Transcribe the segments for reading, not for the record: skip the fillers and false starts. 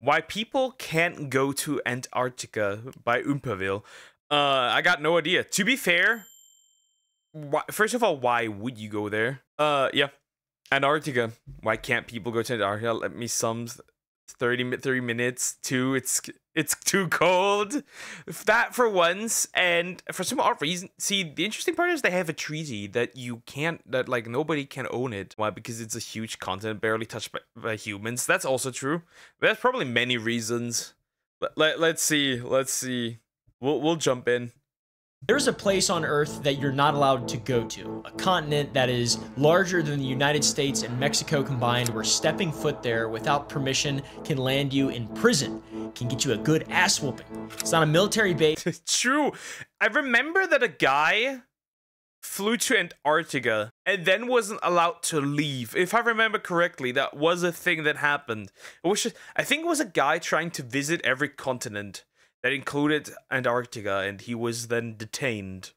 Why people can't go to Antarctica by oompaville. I got no idea. To be fair, first of all, why would you go there? Yeah, Antarctica. Why can't people go to Antarctica? Let me sum 30 minutes. Two, it's too cold. That for once, and for some odd reason. See, the interesting part is they have a treaty that you can't, that like nobody can own it. Why? Because it's a huge continent barely touched by humans. That's also true. There's probably many reasons. But let's see. We'll jump in. There's a place on Earth that you're not allowed to go to, a continent that is larger than the United States and Mexico combined, where stepping foot there without permission can land you in prison, can get you a good ass whooping. It's not a military base. True. I remember that a guy flew to Antarctica and then wasn't allowed to leave. If I remember correctly, that was a thing that happened. It was just, I think it was a guy trying to visit every continent that included Antarctica, and he was then detained.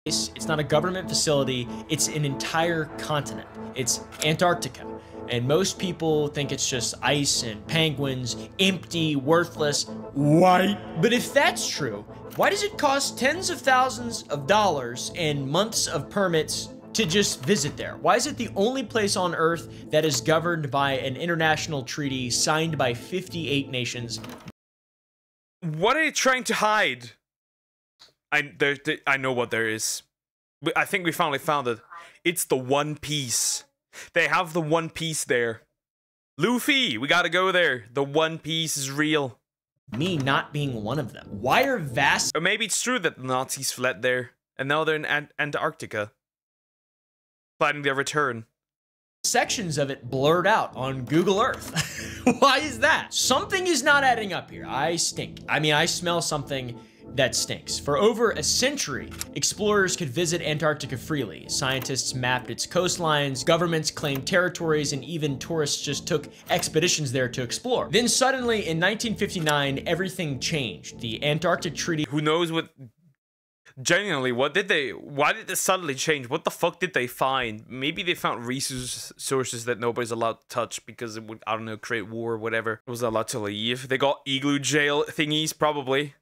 It's not a government facility, it's an entire continent. It's Antarctica. And most people think it's just ice and penguins, empty, worthless, white. But if that's true, why does it cost tens of thousands of dollars and months of permits to just visit there? Why is it the only place on Earth that is governed by an international treaty signed by 58 nations? What are they trying to hide? I know what there is. I think we finally found it. It's the One Piece. They have the One Piece there. Luffy, we gotta go there. The One Piece is real. Me not being one of them. Why are vast... Or maybe it's true that the Nazis fled there, and now they're in Antarctica, planning their return. Sections of it blurred out on Google Earth. Why is that? Something is not adding up here. I stink. I mean, I smell something that stinks. For over a century, explorers could visit Antarctica freely. Scientists mapped its coastlines, governments claimed territories, and even tourists just took expeditions there to explore. Then suddenly, in 1959, everything changed. The Antarctic Treaty... Who knows what... Genuinely, why did this suddenly change? What the fuck did they find? Maybe they found resources that nobody's allowed to touch because it would, I don't know, create war or whatever. Was allowed to leave. They got igloo jail thingies, probably.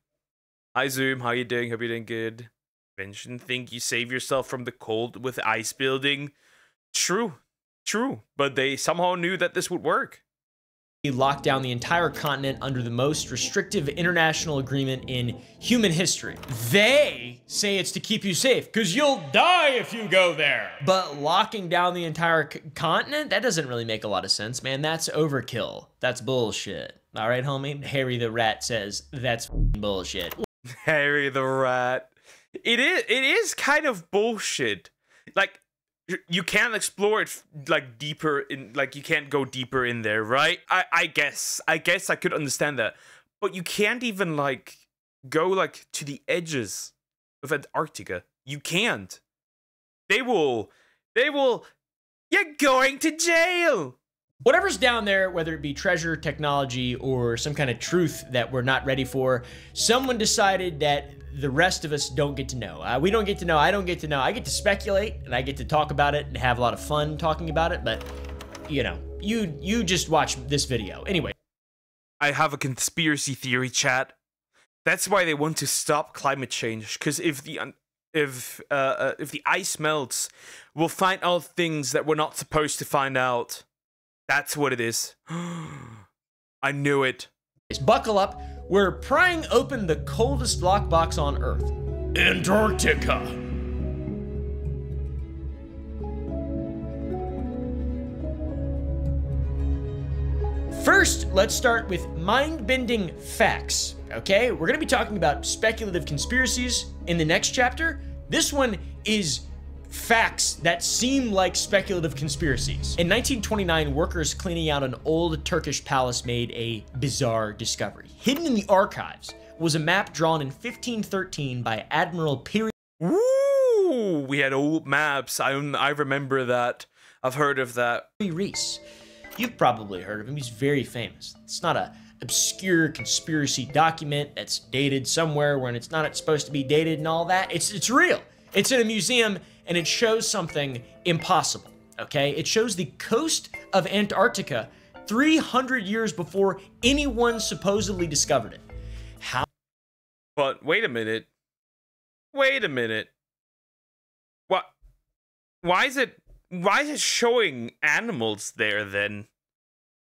Hi Zoom, how you doing? Hope you're doing good. Invention, think you save yourself from the cold with ice building. True. But they somehow knew that this would work. Locked down the entire continent under the most restrictive international agreement in human history. They say it's to keep you safe, because you'll die if you go there. But locking down the entire continent? That doesn't really make a lot of sense, man. That's overkill. That's bullshit. All right, homie? Harry the Rat says that's bullshit. Harry the Rat. It is kind of bullshit. Like, you can't explore it like deeper in, like you can't go deeper in there, right? I guess I could understand that, but you can't even like go like to the edges of Antarctica. You can't. They will. You're going to jail. Whatever's down there, whether it be treasure, technology, or some kind of truth that we're not ready for, someone decided that the rest of us don't get to know. We don't get to know, I don't get to know. I get to speculate, and I get to talk about it and have a lot of fun talking about it, but, you know, you just watch this video. Anyway. I have a conspiracy theory, chat. That's why they want to stop climate change, because if the ice melts, we'll find out things that we're not supposed to find out. That's what it is. I knew it. Buckle up. We're prying open the coldest lockbox on Earth. Antarctica. First, let's start with mind-bending facts, okay? We're gonna be talking about speculative conspiracies in the next chapter. This one is facts that seem like speculative conspiracies. In 1929, workers cleaning out an old Turkish palace made a bizarre discovery. Hidden in the archives was a map drawn in 1513 by Admiral Piri. Ooh, we had old maps. I remember that. I've heard of that. Reese. You've probably heard of him. He's very famous. It's not a obscure conspiracy document that's dated somewhere when it's not supposed to be dated and all that. It's real. It's in a museum, and it shows something impossible, okay? It shows the coast of Antarctica 300 years before anyone supposedly discovered it. How? But wait a minute. Wait a minute. What? Why is it showing animals there then?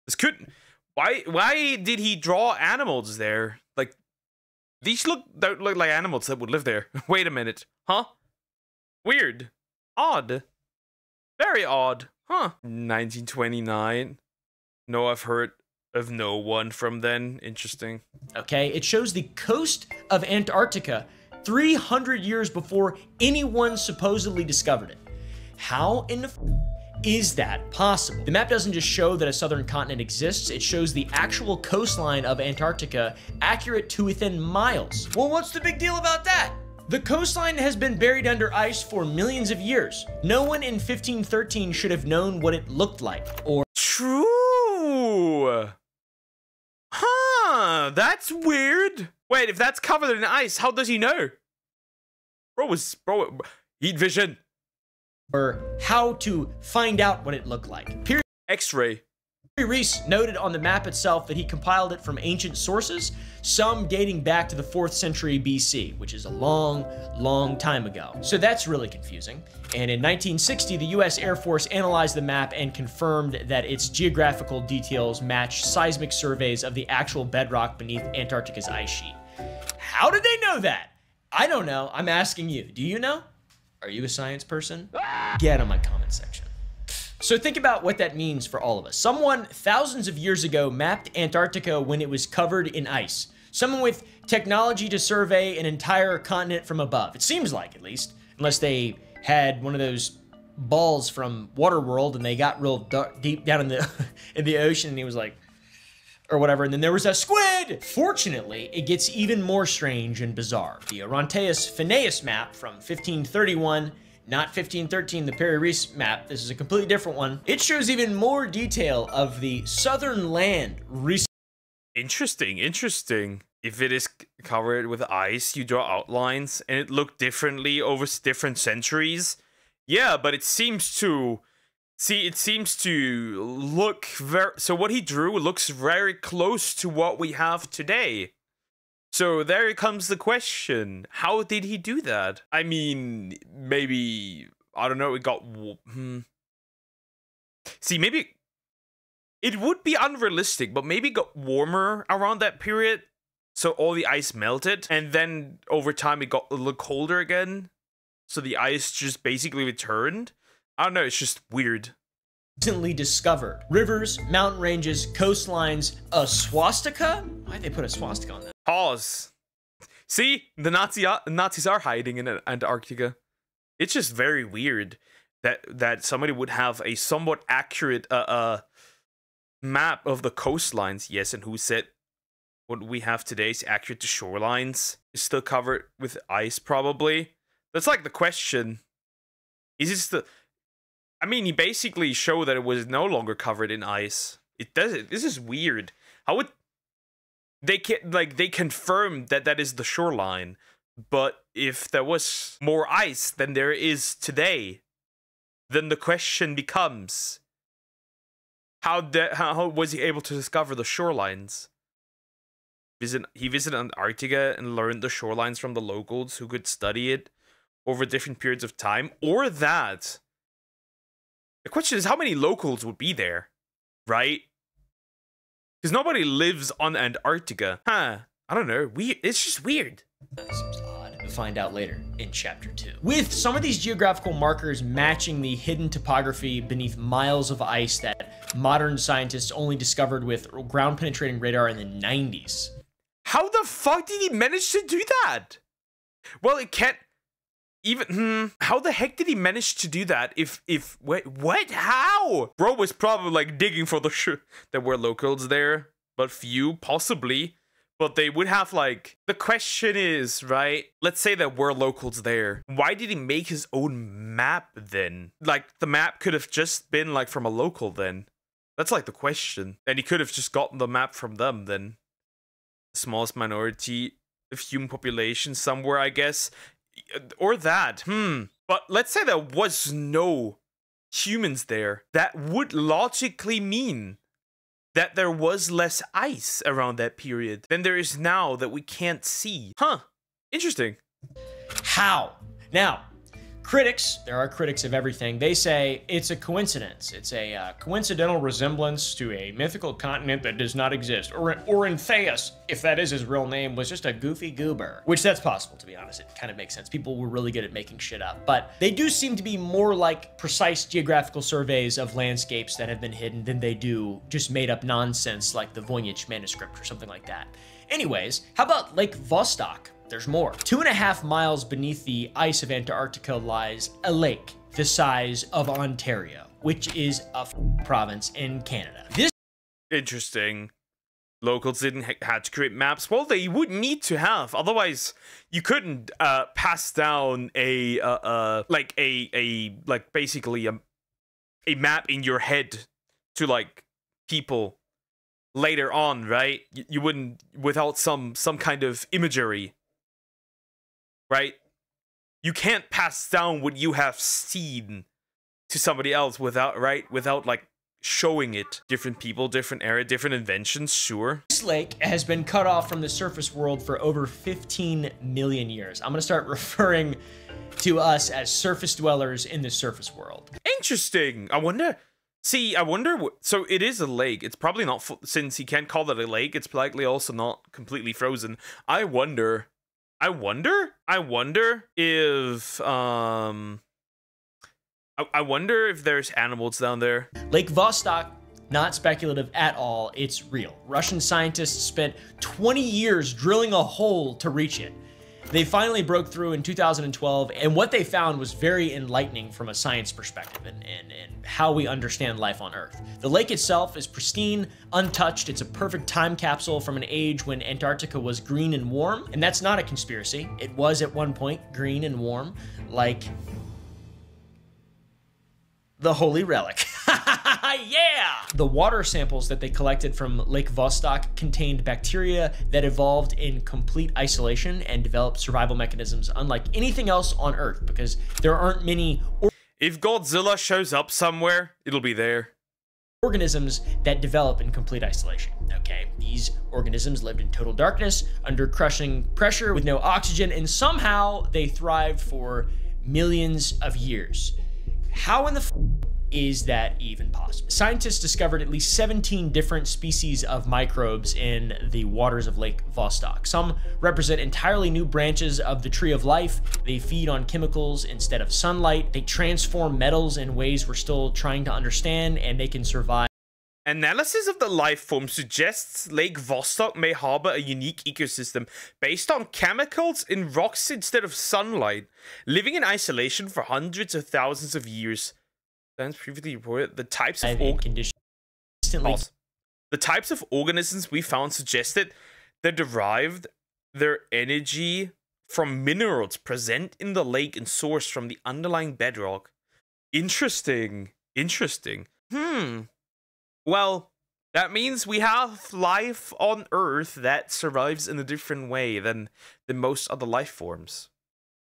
This couldn't. Why did he draw animals there? Like, these don't look like animals that would live there. Wait a minute. Huh? Weird. Odd. Very odd. Huh. 1929. No, I've heard of no one from then. Interesting. Okay, it shows the coast of Antarctica 300 years before anyone supposedly discovered it. How in the is that possible? The map doesn't just show that a southern continent exists, it shows the actual coastline of Antarctica accurate to within miles. Well, what's the big deal about that? The coastline has been buried under ice for millions of years. No one in 1513 should have known what it looked like, or— True! Huh, that's weird. Wait, if that's covered in ice, how does he know? Bro, heat vision. Or how to find out what it looked like. X-ray. Reese noted on the map itself that he compiled it from ancient sources, some dating back to the 4th century BC, which is a long, long time ago. So that's really confusing. And in 1960, the US Air Force analyzed the map and confirmed that its geographical details match seismic surveys of the actual bedrock beneath Antarctica's ice sheet. How did they know that? I don't know. I'm asking you. Do you know? Are you a science person? Get on my comment section. So think about what that means for all of us. Someone thousands of years ago mapped Antarctica when it was covered in ice. Someone with technology to survey an entire continent from above. It seems like, at least. Unless they had one of those balls from Waterworld and they got real deep down in the in the ocean and he was like, or whatever, and then there was a squid! Fortunately, it gets even more strange and bizarre. The Oronteus Phineas map from 1531, not 1513, the Perry Reese map, this is a completely different one. It shows even more detail of the southern land. Interesting, interesting. If it is covered with ice, you draw outlines, and it looked differently over different centuries. Yeah, but it seems to... See, it seems to look very... So what he drew looks very close to what we have today. So there comes the question. How did he do that? I mean, maybe... I don't know, it got... See, maybe... It would be unrealistic, but maybe it got warmer around that period. So all the ice melted. And then over time it got a little colder again. So the ice just basically returned. I don't know, it's just weird. Recently discovered rivers, mountain ranges, coastlines, a swastika? Why'd they put a swastika on that? Pause. See, the Nazis are hiding in Antarctica. It's just very weird that somebody would have a somewhat accurate map of the coastlines. Yes, and who said what we have today is accurate to shorelines? It's still covered with ice, probably. That's like the question. Is it still... I mean, he basically showed that it was no longer covered in ice. It doesn't. This is weird. How would... They confirmed that that is the shoreline. But if there was more ice than there is today, then the question becomes... How was he able to discover the shorelines? He visited Antarctica and learned the shorelines from the locals who could study it over different periods of time? Or that... The question is, how many locals would be there? Right? Because nobody lives on Antarctica. Huh. I don't know. It's just weird. That seems odd. We'll find out later in Chapter 2. With some of these geographical markers matching the hidden topography beneath miles of ice that modern scientists only discovered with ground-penetrating radar in the 90s. How the fuck did he manage to do that? Well, it can't... Even, how the heck did he manage to do that wait, what? How? Bro was probably, like, digging for the there were locals there, but few, possibly. But they would have, like, the question is, right? Let's say there were locals there. Why did he make his own map then? Like, the map could have just been, like, from a local then. That's, like, the question. And he could have just gotten the map from them then. The smallest minority of human population somewhere, I guess. Or that, But let's say there was no humans there. That would logically mean that there was less ice around that period than there is now that we can't see. Huh. Interesting. How? Now, critics, there are critics of everything, they say it's a coincidence. It's a coincidental resemblance to a mythical continent that does not exist. Or Theus, if that is his real name, was just a goofy goober. Which that's possible, to be honest. It kind of makes sense. People were really good at making shit up. But they do seem to be more like precise geographical surveys of landscapes that have been hidden than they do just made up nonsense like the Voynich manuscript or something like that. Anyways, how about Lake Vostok? There's more. 2.5 miles beneath the ice of Antarctica lies a lake the size of Ontario, which is a province in Canada. This Interesting. Locals didn't had to create maps. Well, they would need to have. Otherwise, you couldn't pass down basically a map in your head to like people later on, right? You wouldn't without some kind of imagery. Right? You can't pass down what you have seen to somebody else without like showing it. Different people, different era, different inventions, sure. This lake has been cut off from the surface world for over 15 million years. I'm gonna start referring to us as surface dwellers in the surface world. Interesting. I wonder, so it is a lake. It's probably not, since you can't call it a lake, it's likely also not completely frozen. I wonder if there's animals down there. Lake Vostok, not speculative at all, it's real. Russian scientists spent 20 years drilling a hole to reach it. They finally broke through in 2012, and what they found was very enlightening from a science perspective and how we understand life on Earth. The lake itself is pristine, untouched. It's a perfect time capsule from an age when Antarctica was green and warm, and that's not a conspiracy. It was at one point green and warm, like the holy relic. Yeah! The water samples that they collected from Lake Vostok contained bacteria that evolved in complete isolation and developed survival mechanisms unlike anything else on Earth, because there aren't many if Godzilla shows up somewhere, it'll be there. Organisms that develop in complete isolation. Okay, these organisms lived in total darkness, under crushing pressure, with no oxygen, and somehow they thrived for millions of years. How in the is that even possible? Scientists discovered at least 17 different species of microbes in the waters of Lake Vostok. Some represent entirely new branches of the tree of life. They feed on chemicals instead of sunlight. They transform metals in ways we're still trying to understand, and they can survive. Analysis of the life form suggests Lake Vostok may harbor a unique ecosystem based on chemicals in rocks instead of sunlight, living in isolation for hundreds of thousands of years. As previously reported, the types of organisms we found suggested they derived their energy from minerals present in the lake and sourced from the underlying bedrock. Interesting. Well, that means we have life on Earth that survives in a different way than most other life forms.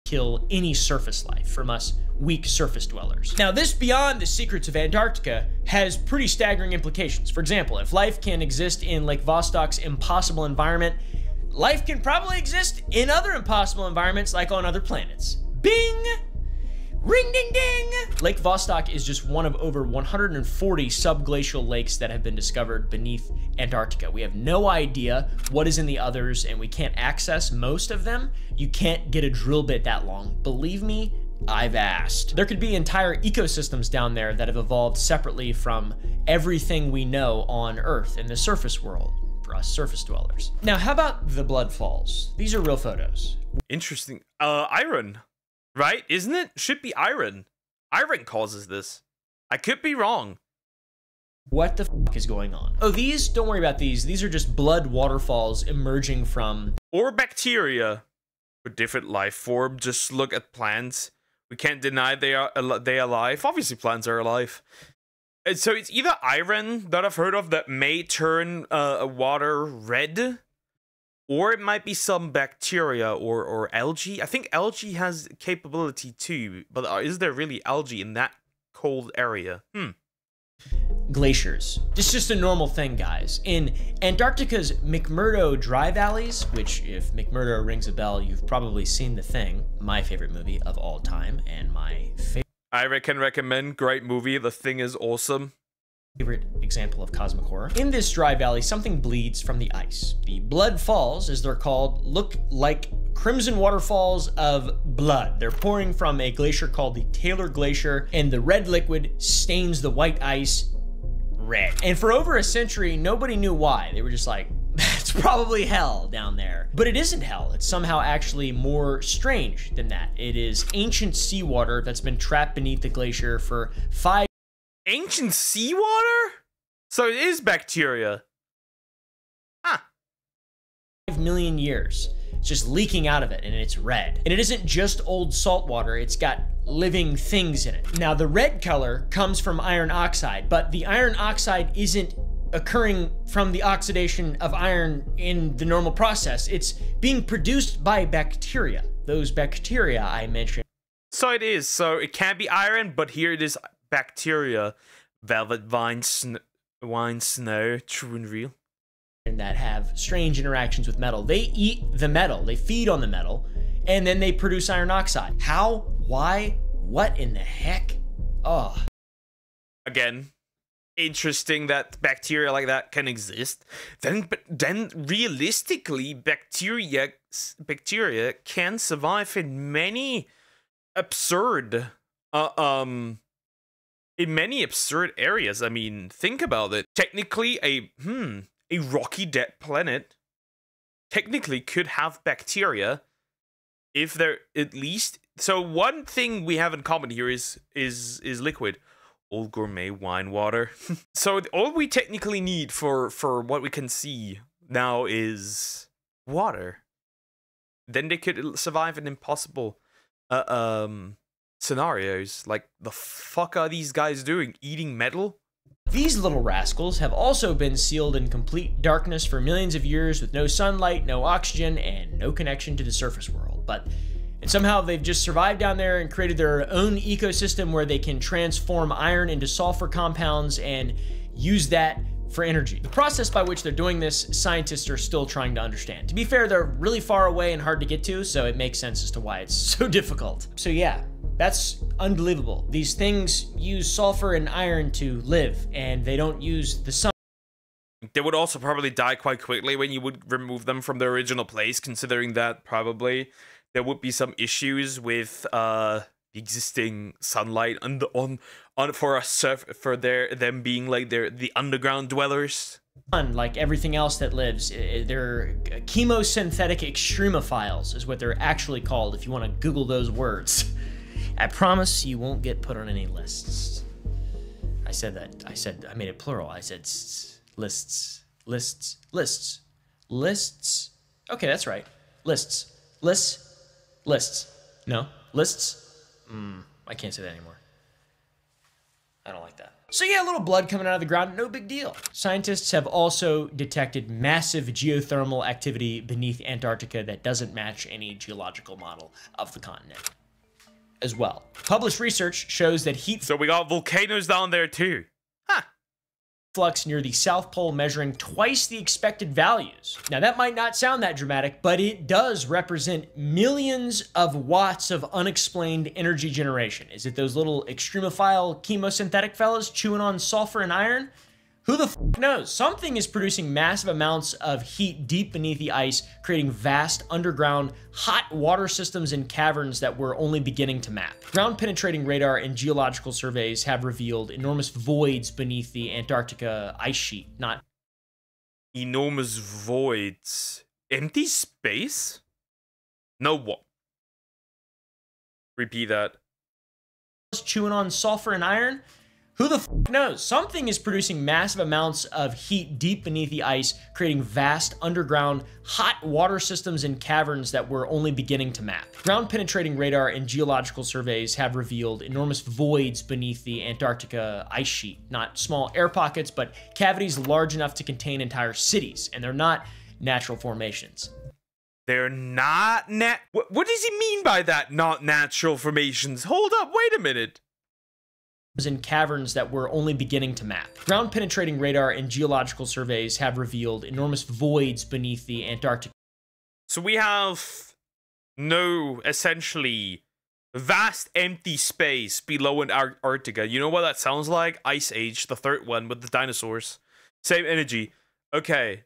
Kill any surface life from us weak surface dwellers. Now, this beyond the secrets of Antarctica has pretty staggering implications. For example, if life can exist in Lake Vostok's impossible environment, life can probably exist in other impossible environments like on other planets. Bing! Ring ding ding! Lake Vostok is just one of over 140 subglacial lakes that have been discovered beneath Antarctica. We have no idea what is in the others, and we can't access most of them. You can't get a drill bit that long. Believe me, I've asked. There could be entire ecosystems down there that have evolved separately from everything we know on Earth in the surface world for us surface dwellers. Now, how about the blood falls? These are real photos. Interesting. Iron. Right? Isn't it? Should be iron. Iron causes this. I could be wrong. What the fuck is going on? Oh, don't worry about these. These are just blood waterfalls emerging from... Or bacteria. A different life form. Just look at plants. We can't deny they are alive. Obviously, plants are alive. And so it's either iron that I've heard of that may turn water red, or it might be some bacteria or algae. I think algae has capability too, but is there really algae in that cold area? glaciers. It's just a normal thing, guys. In Antarctica's McMurdo Dry Valleys, which if McMurdo rings a bell, you've probably seen The Thing, my favorite movie of all time, and my recommend. Great movie. The Thing is awesome. Favorite example of cosmic horror. In this dry valley, something bleeds from the ice. The blood falls, as they're called, look like crimson waterfalls of blood. They're pouring from a glacier called the Taylor Glacier, and the red liquid stains the white ice red. And for over a century, nobody knew why. They were just like, that's probably hell down there. But it isn't hell. It's somehow actually more strange than that. It is ancient seawater that's been trapped beneath the glacier for Ancient seawater? So it is bacteria. Huh. 5 million years. It's just leaking out of it, and it's red. And it isn't just old salt water, it's got living things in it. Now, the red color comes from iron oxide, but the iron oxide isn't occurring from the oxidation of iron in the normal process. It's being produced by bacteria. Those bacteria I mentioned. So it is. So it can't be iron, but here it is bacteria. Velvet vine, wine, snow, true and real. That have strange interactions with metal. They eat the metal, they feed on the metal, and then they produce iron oxide. How? Why? What in the heck? Oh. Again, interesting that bacteria like that can exist. Then realistically, bacteria can survive in many absurd areas. I mean, think about it. Technically, a rocky dead planet technically could have bacteria if they're at least. So one thing we have in common here is liquid, old gourmet wine water. So all we technically need for what we can see now is water. Then they could survive in impossible scenarios. Like, the fuck are these guys doing? Eating metal? These little rascals have also been sealed in complete darkness for millions of years with no sunlight, no oxygen, and no connection to the surface world. And somehow they've just survived down there and created their own ecosystem where they can transform iron into sulfur compounds and use that for energy. The process by which they're doing this, scientists are still trying to understand. To be fair, they're really far away and hard to get to, so it makes sense as to why it's so difficult. So yeah, that's unbelievable. These things use sulfur and iron to live, and they don't use the sun. They would also probably die quite quickly when you would remove them from their original place, considering that probably there would be some issues with existing sunlight for them being like the underground dwellers. Like everything else that lives, they're chemosynthetic extremophiles is what they're actually called if you want to Google those words. I promise you won't get put on any lists. I made it plural. I said lists. Okay, that's right. Lists. No, lists. I can't say that anymore. I don't like that. So yeah, a little blood coming out of the ground, no big deal. Scientists have also detected massive geothermal activity beneath Antarctica that doesn't match any geological model of the continent as well. Published research shows that heat So we got volcanoes down there too. Huh. flux near the South Pole measuring twice the expected values. Now that might not sound that dramatic, but it does represent millions of watts of unexplained energy generation. Is it those little extremophile chemosynthetic fellas chewing on sulfur and iron? Who the f knows? Something is producing massive amounts of heat deep beneath the ice, creating vast underground hot water systems and caverns that we're only beginning to map. Ground-penetrating radar and geological surveys have revealed enormous voids beneath the Antarctica ice sheet, not enormous voids. Empty space? No what? Repeat that. chewing on sulfur and iron? Who the f knows? Something is producing massive amounts of heat deep beneath the ice, creating vast underground hot water systems and caverns that we're only beginning to map. Ground-penetrating radar and geological surveys have revealed enormous voids beneath the Antarctica ice sheet. Not small air pockets, but cavities large enough to contain entire cities, and they're not natural formations. They're not What does he mean by that? Not natural formations? Hold up, wait a minute. in caverns that we're only beginning to map. Ground penetrating radar and geological surveys have revealed enormous voids beneath the Antarctic. So we have no, essentially, vast empty space below Antarctica. You know what that sounds like? Ice Age, the third one with the dinosaurs. Same energy. Okay.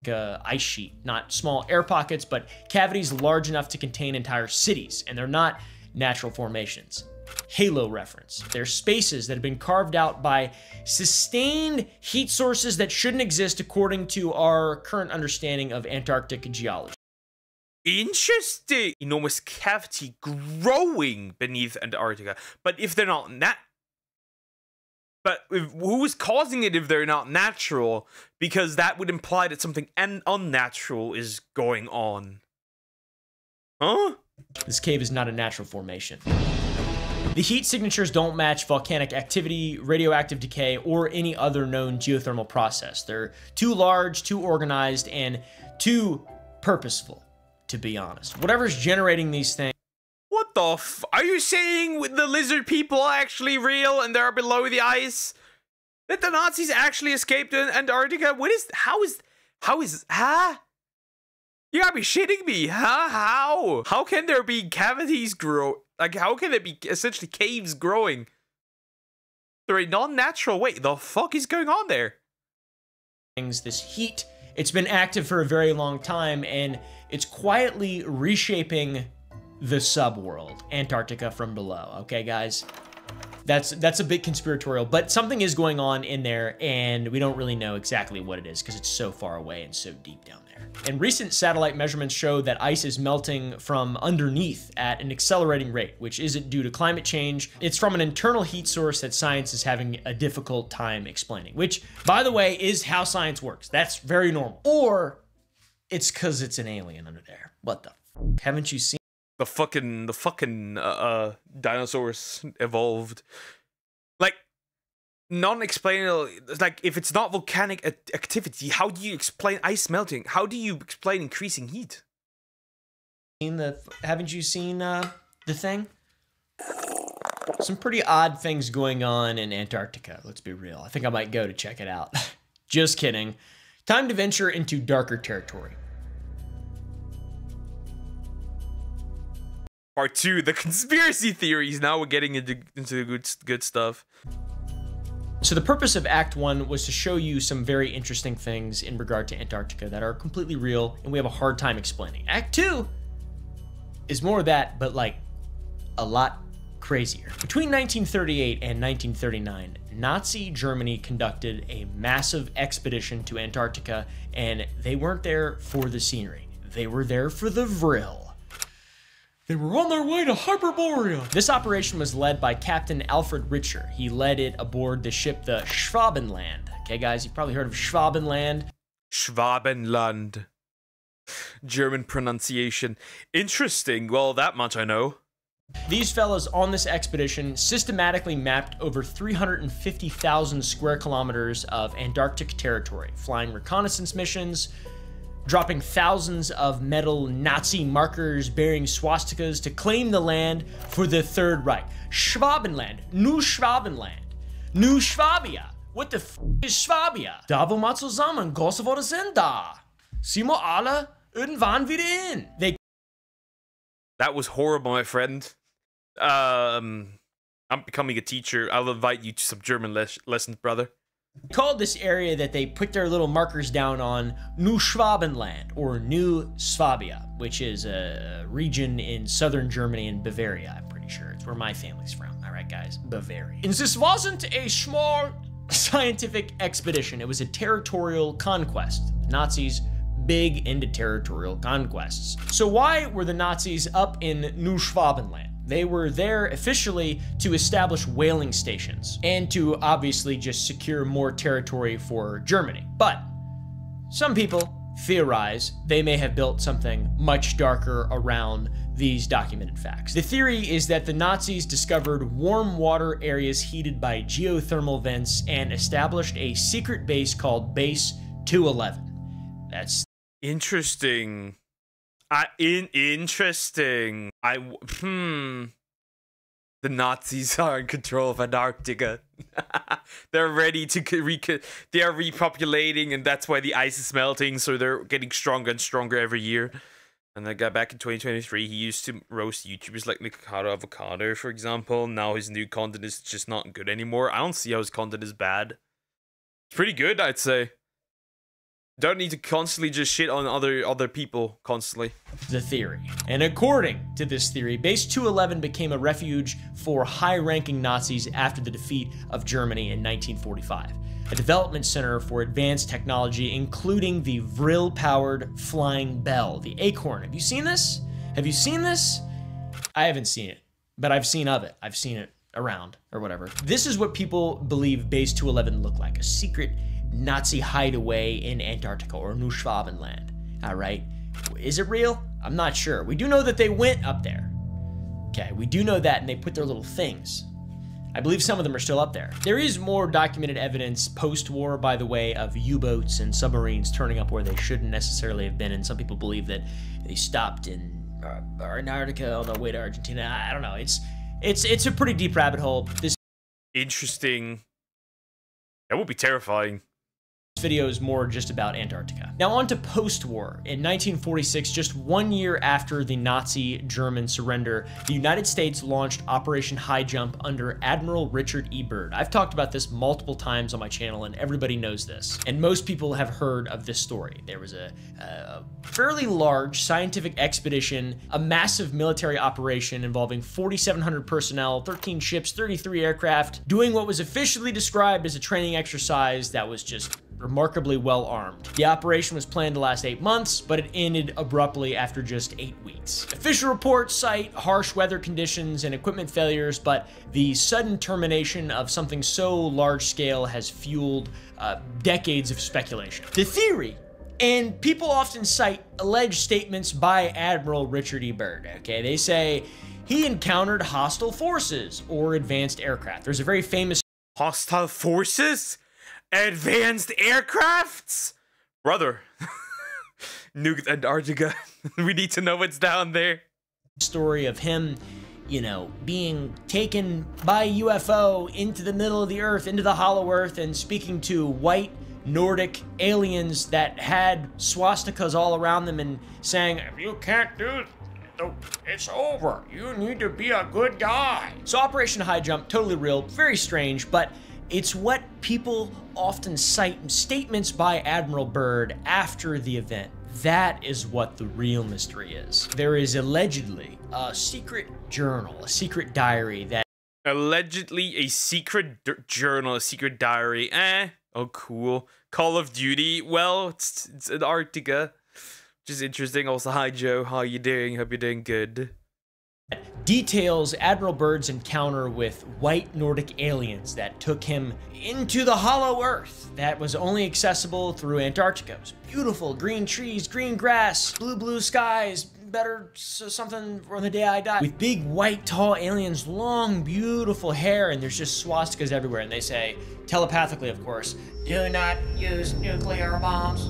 Ice sheet, not small air pockets, but cavities large enough to contain entire cities, and they're not natural formations. Halo reference. They're spaces that have been carved out by sustained heat sources that shouldn't exist according to our current understanding of Antarctic geology. Interesting. Enormous cavity growing beneath Antarctica. But if they're not who is causing it if they're not natural? Because that would imply that something unnatural is going on. Huh? This cave is not a natural formation. The heat signatures don't match volcanic activity, radioactive decay, or any other known geothermal process. They're too large, too organized, and too purposeful, to be honest. Whatever's generating these things. What the f- Are you saying the lizard people are actually real and they're below the ice? That the Nazis actually escaped Antarctica? Huh? You gotta be shitting me, huh? How? How can there be cavities grow? Like, how can there be essentially caves growing? They're a non-natural way. The fuck is going on there? This heat, it's been active for a very long time, and it's quietly reshaping the subworld, Antarctica from below. Okay, guys? That's a bit conspiratorial, but something is going on in there, and we don't really know exactly what it is because it's so far away and so deep down there. And recent satellite measurements show that ice is melting from underneath at an accelerating rate, which isn't due to climate change. It's from an internal heat source that science is having a difficult time explaining, which, by the way, is how science works. That's very normal. Or it's because it's an alien under there. What the f? Haven't you seen? The fucking dinosaurs evolved. Like, non-explainable. Like, if it's not volcanic activity, how do you explain ice melting? How do you explain increasing heat? Haven't you seen the thing? Some pretty odd things going on in Antarctica, let's be real. I think I might go to check it out. Just kidding. Time to venture into darker territory. Part 2, the conspiracy theories. Now we're getting into the good stuff. So the purpose of Act 1 was to show you some very interesting things in regard to Antarctica that are completely real and we have a hard time explaining. Act 2 is more of that, but like a lot crazier. Between 1938 and 1939, Nazi Germany conducted a massive expedition to Antarctica, and they weren't there for the scenery. They were there for the vril. They were on their way to Hyperborea. This operation was led by Captain Alfred Richer. He led it aboard the ship the Schwabenland. Okay, guys, you've probably heard of Schwabenland. Schwabenland. German pronunciation. Interesting. Well, that much I know. These fellows on this expedition systematically mapped over 350,000 square kilometers of Antarctic territory, flying reconnaissance missions, dropping thousands of metal Nazi markers bearing swastikas to claim the land for the Third Reich. Schwabenland, New Schwabenland, New Schwabia. What the f is Schwabia? Da wo man zusammen große Worte sind da. Sieh mal alle irgendwann wieder hin. That was horrible, my friend. I'm becoming a teacher. I'll invite you to some German lessons, brother. Called this area that they put their little markers down on New Schwabenland, or New Swabia, which is a region in southern Germany and Bavaria, I'm pretty sure. It's where my family's from. All right, guys, Bavaria. And this wasn't a small scientific expedition. It was a territorial conquest. The Nazis big into territorial conquests. So why were the Nazis up in New Schwabenland? They were there officially to establish whaling stations and to obviously just secure more territory for Germany. But some people theorize they may have built something much darker around these documented facts. The theory is that the Nazis discovered warm water areas heated by geothermal vents and established a secret base called Base 211. That's interesting. Interesting. The Nazis are in control of Antarctica. They're ready to they are repopulating, and that's why the ice is melting, so they're getting stronger and stronger every year. And that guy back in 2023, he used to roast YouTubers like Mikado Avocado, for example. Now his new content is just not good anymore. I don't see how his content is bad. It's pretty good, I'd say. Don't need to constantly just shit on other people constantly. The theory. And according to this theory, Base 211 became a refuge for high-ranking Nazis after the defeat of Germany in 1945. A development center for advanced technology, including the Vril-powered Flying Bell, the Acorn. Have you seen this? Have you seen this? I haven't seen it, but I've seen of it. I've seen it around, or whatever. This is what people believe Base 211 looked like, a secret Nazi hideaway in Antarctica or New Schwabenland. All right, is it real? I'm not sure. We do know that they went up there. Okay, we do know that, and they put their little things. I believe some of them are still up there. There is more documented evidence post-war, by the way, of U-boats and submarines turning up where they shouldn't necessarily have been, and some people believe that they stopped in Antarctica on their way to Argentina. I don't know. It's a pretty deep rabbit hole. This interesting. That would be terrifying. video is more just about Antarctica. Now on to post-war. In 1946, just 1 year after the Nazi-German surrender, the United States launched Operation High Jump under Admiral Richard E. Byrd. I've talked about this multiple times on my channel, and everybody knows this. And most people have heard of this story. There was a fairly large scientific expedition, a massive military operation involving 4,700 personnel, 13 ships, 33 aircraft, doing what was officially described as a training exercise that was just remarkably well armed. The operation was planned to last 8 months, but it ended abruptly after just 8 weeks. Official reports cite harsh weather conditions and equipment failures, but the sudden termination of something so large scale has fueled decades of speculation. The theory, and people often cite alleged statements by Admiral Richard E. Byrd, okay? They say he encountered hostile forces or advanced aircraft. There's a very famous hostile forces? Advanced aircrafts? Brother. Nuked Antarctica. We need to know what's down there. Story of him, you know, being taken by a UFO into the middle of the earth, into the hollow earth, and speaking to white Nordic aliens that had swastikas all around them and saying, if you can't do it, it's over. You need to be a good guy. So Operation High Jump, totally real, very strange, but it's what people often cite statements by Admiral Byrd after the event. That is what the real mystery is. There is allegedly a secret journal, a secret diary that... Allegedly a secret journal, a secret diary. Oh, cool. Call of Duty. Well, it's Antarctica. Which is interesting. Also, hi, Joe. How you doing? Hope you're doing good. Details Admiral Byrd's encounter with white Nordic aliens that took him into the hollow earth that was only accessible through Antarctica. It was beautiful, green trees, green grass, blue skies, better something from the day I died. With big white tall aliens, long beautiful hair, and there's just swastikas everywhere, and they say, telepathically of course, do not use nuclear bombs.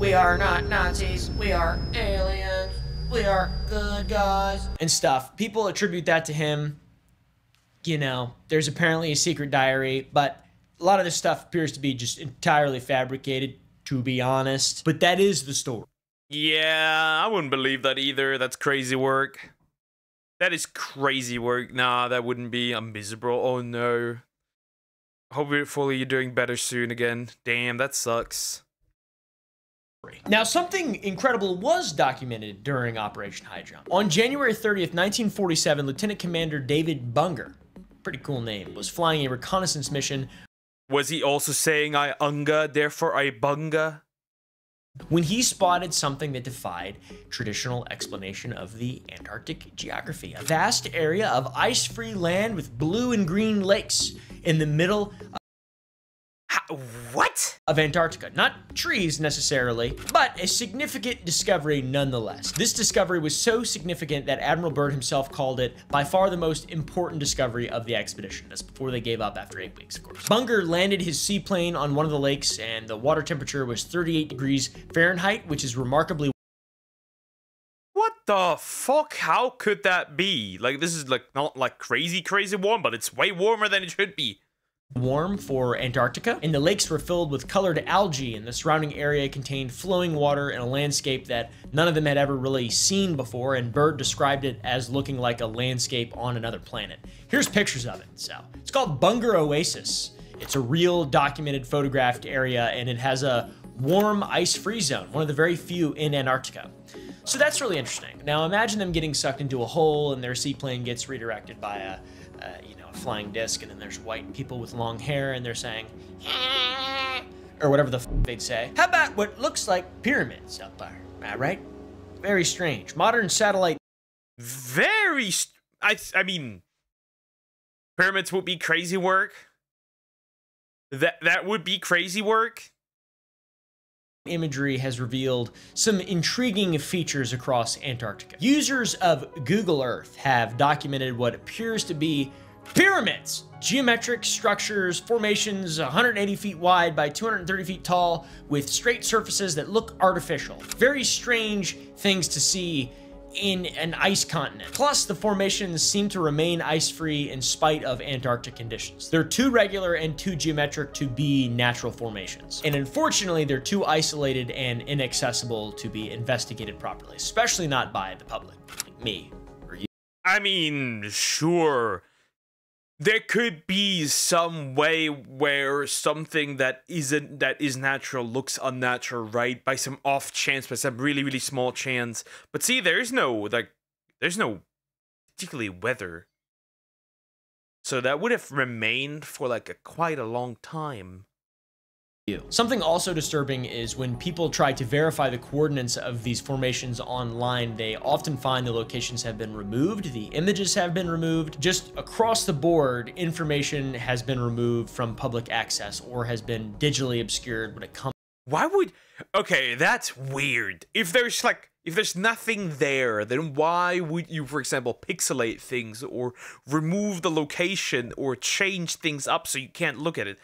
We are not Nazis, we are aliens. We are good guys. And stuff. People attribute that to him. You know, there's apparently a secret diary, but a lot of this stuff appears to be just entirely fabricated, to be honest. But that is the story. Yeah, I wouldn't believe that either. That's crazy work. That is crazy work. Nah, that wouldn't be. I'm miserable. Oh no. Hopefully you're doing better soon again. Damn, that sucks. Now, something incredible was documented during Operation High Jump. On January 30th, 1947, Lieutenant Commander David Bunger, pretty cool name, was flying a reconnaissance mission. Was he also saying I unga, therefore I bunga? When he spotted something that defied traditional explanation of the Antarctic geography. A vast area of ice-free land with blue and green lakes in the middle what? Of Antarctica. Not trees necessarily, but a significant discovery nonetheless. This discovery was so significant that Admiral Byrd himself called it by far the most important discovery of the expedition. That's before they gave up after 8 weeks, of course. Bunger landed his seaplane on one of the lakes, and the water temperature was 38 degrees Fahrenheit, which is remarkably... What the fuck? How could that be? Like, this is like not like crazy warm, but it's way warmer than it should be. Warm for Antarctica, and the lakes were filled with colored algae, and the surrounding area contained flowing water and a landscape that none of them had ever really seen before, and Bird described it as looking like a landscape on another planet. Here's pictures of it. So it's called Bunger Oasis. It's a real documented photographed area, and it has a warm ice-free zone, one of the very few in Antarctica. So that's really interesting. Now imagine them getting sucked into a hole and their seaplane gets redirected by a flying disc, and then there's white people with long hair and they're saying, or whatever the they'd say. How about what looks like pyramids up there? Am I right? Very strange. Modern satellite. I mean, pyramids would be crazy work. That would be crazy work. Imagery has revealed some intriguing features across Antarctica. Users of Google Earth have documented what appears to be pyramids, geometric structures, formations 180 feet wide by 230 feet tall with straight surfaces that look artificial. Very strange things to see in an ice continent. Plus, the formations seem to remain ice-free in spite of Antarctic conditions. They're too regular and too geometric to be natural formations. And unfortunately, they're too isolated and inaccessible to be investigated properly, especially not by the public, like me or you. I mean, sure. There could be some way where something that is natural looks unnatural, right? By some off chance, by some really, really small chance. But see, there's no particularly weather. So that would have remained for like quite a long time. Something also disturbing is when people try to verify the coordinates of these formations online, they often find the locations have been removed, the images have been removed. Just across the board, information has been removed from public access or has been digitally obscured when it comes. Why would... Okay, that's weird. If there's nothing there, then why would you, for example, pixelate things or remove the location or change things up so you can't look at it?